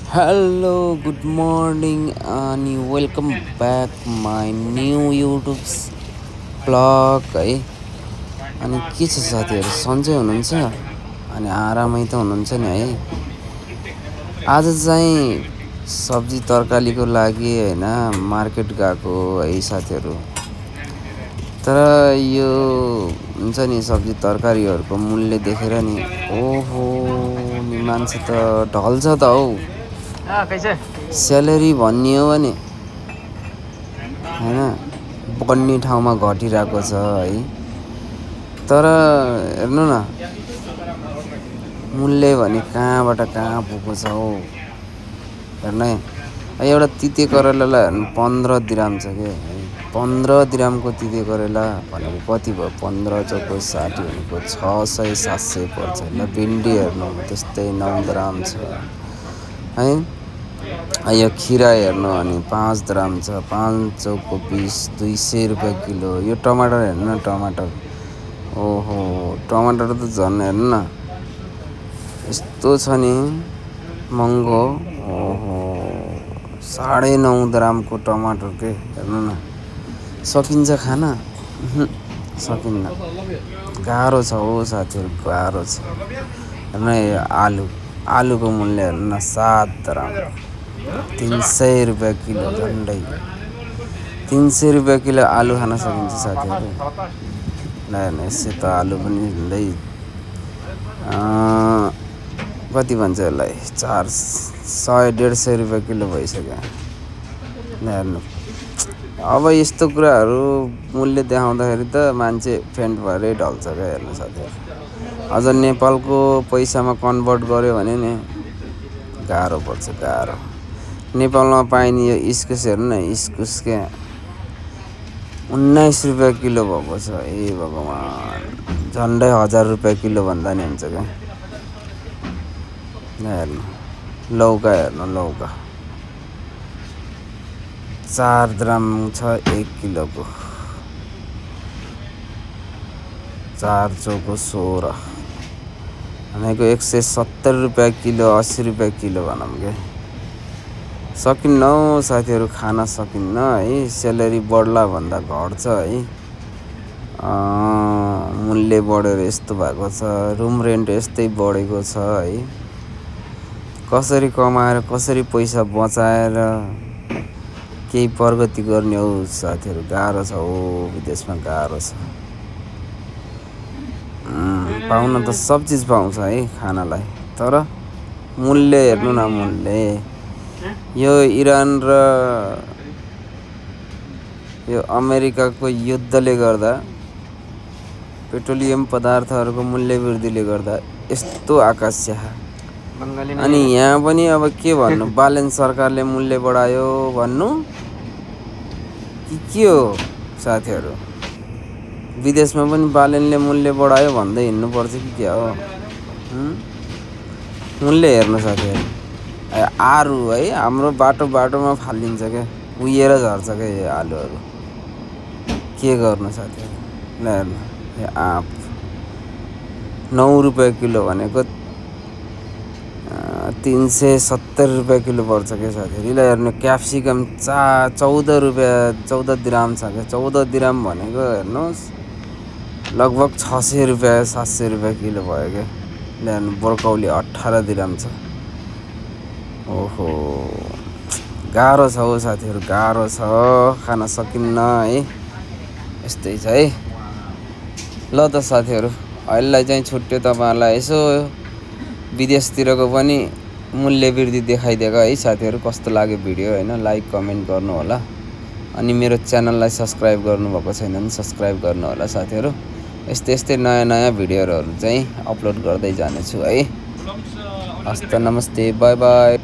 Hello good morning अनि welcome back my new YouTube blog है। अनि के छ साथीहरू, सन्चै हुनुहुन्छ अनि आरामै त हुनुहुन्छ नि है। आज चाहिँ सब्जी तरकारीको लागि होइन मार्केट गएको है साथीहरू। तर यो हुन्छ नि सब्जी तरकारीहरूको मूल्य देखेर नि ओहो नि मान्छे त ढल्छ त हौ। स्यालेरी भन्ने हो भने होइन बढ्ने ठाउँमा घटिरहेको छ है। तर हेर्नु न मूल्य भने कहाँबाट कहाँ पुगेको छ हौ। हेर्नु है, एउटा तिते करेलालाई हेर्नु 15 दिराम छ के है। 15 दिरामको तिते करेला भनेको कति भयो, 15 चौको 60 भनेको 600-700 पर्छ। ल भिन्डी हेर्नु त्यस्तै 9 ग्राम छ है। यो खिरा हेर्नु अनि 5 ग्राम छ, 5 चौको 20, 200 रुपियाँ किलो। यो टमाटर हेर्नु न, टमाटर ओहो टमाटर त झन् हेर्नु न यस्तो छ नि महँगो। ओहो 9.5 ग्रामको टमाटर के हेर्नु न। सकिन्छ खान? सकिन्न, गाह्रो छ हो साथीहरू, गाह्रो छ। हेर्नु आलु, आलुको मूल्य हेर्नु न 7 ग्राम, 300 रुपियाँ किलो। झन्डै 300 रुपियाँ किलो आलु खान सकिन्छ साथीहरू। ल हेर्नु यसै त आलु पनि झन्डै कति भन्छ यसलाई 400-150 रुपियाँ किलो भइसक्यो। ल हेर्नु अब यस्तो कुराहरू मूल्य देखाउँदाखेरि त मान्छे फेन्ट भएरै ढल्छ क्या। हेर्नु साथीहरू, अझ नेपालको पैसामा कन्भर्ट गर्यो भने नि गाह्रो पर्छ, गाह्रो। नेपालमा पाइने यो इस्कुस हेर्नु न, इस्कुस क्या 19 रुपियाँ किलो भएको छ। ए भगवान्, झन्डै 1000 रुपियाँ किलो भन्दा नि हुन्छ क्या। हेर्नु लौका, हेर्नु लौका 4 ग्राम छ 1 किलोको, 4 चौको 16 भनेको 170 रुपियाँ किलो, 80 रुपियाँ किलो भनौँ क्या। सकिन्न हौ साथीहरू, खान सकिन्न है। स्यालेरी बढ्ला भन्दा घट्छ है। मूल्य बढेर यस्तो भएको छ, रुम रेन्ट यस्तै बढेको छ है। कसरी कमाएर कसरी पैसा बचाएर केही प्रगति गर्ने हौ साथीहरू, गाह्रो छ हो। विदेशमा गाह्रो छ। पाउन त सब चिज पाउँछ है खानालाई, तर मूल्य हेर्नु न, मूल्य। यो इरान र यो अमेरिकाको युद्धले गर्दा पेट्रोलियम पदार्थहरूको मूल्य वृद्धिले गर्दा यस्तो आकाश छ्या। अनि यहाँ पनि अब के भन्नु, बालेन सरकारले मूल्य बढायो भन्नु कि के हो साथीहरू। विदेशमा पनि बालेनले मूल्य बढायो भन्दै हिँड्नुपर्छ कि क्या हो। मूल्य हेर्नु साथीहरू, आलु है हाम्रो बाटोमा फालिन्छ क्या, उहिएर झर्छ क्या यो आलुहरू। के गर्नु साथीहरू। ल हेर्नु यो आँप 9 रुपियाँ किलो भनेको 370 रुपियाँ किलो पर्छ क्या साथीहरू। ल हेर्नु क्याप्सिकम 14 रुपियाँ, 14 दिराम छ क्या। 14 दिराम भनेको हेर्नुहोस् लगभग 600 रुपियाँ 700 रुपियाँ किलो भयो क्या। ल हेर्नु ब्रोकौली 18 दिराम छ। ओहो गाह्रो छ हौ साथीहरू, गाह्रो छ, खान सकिन्न है। यस्तै छ है। ल त साथीहरू, अहिलेलाई चाहिँ छुट्यो। तपाईँहरूलाई यसो विदेशतिरको पनि मूल्य वृद्धि देखाइदिएको है साथीहरू। कस्तो लाग्यो भिडियो होइन, लाइक कमेन्ट गर्नु होला। अनि मेरो च्यानललाई सब्सक्राइब गर्नुभएको छैन भने सब्सक्राइब गर्नु होला साथीहरू। यस्तै नयाँ भिडियोहरू चाहिँ अपलोड गर्दै जानेछु है। हस्त नमस्ते, बाई बाई।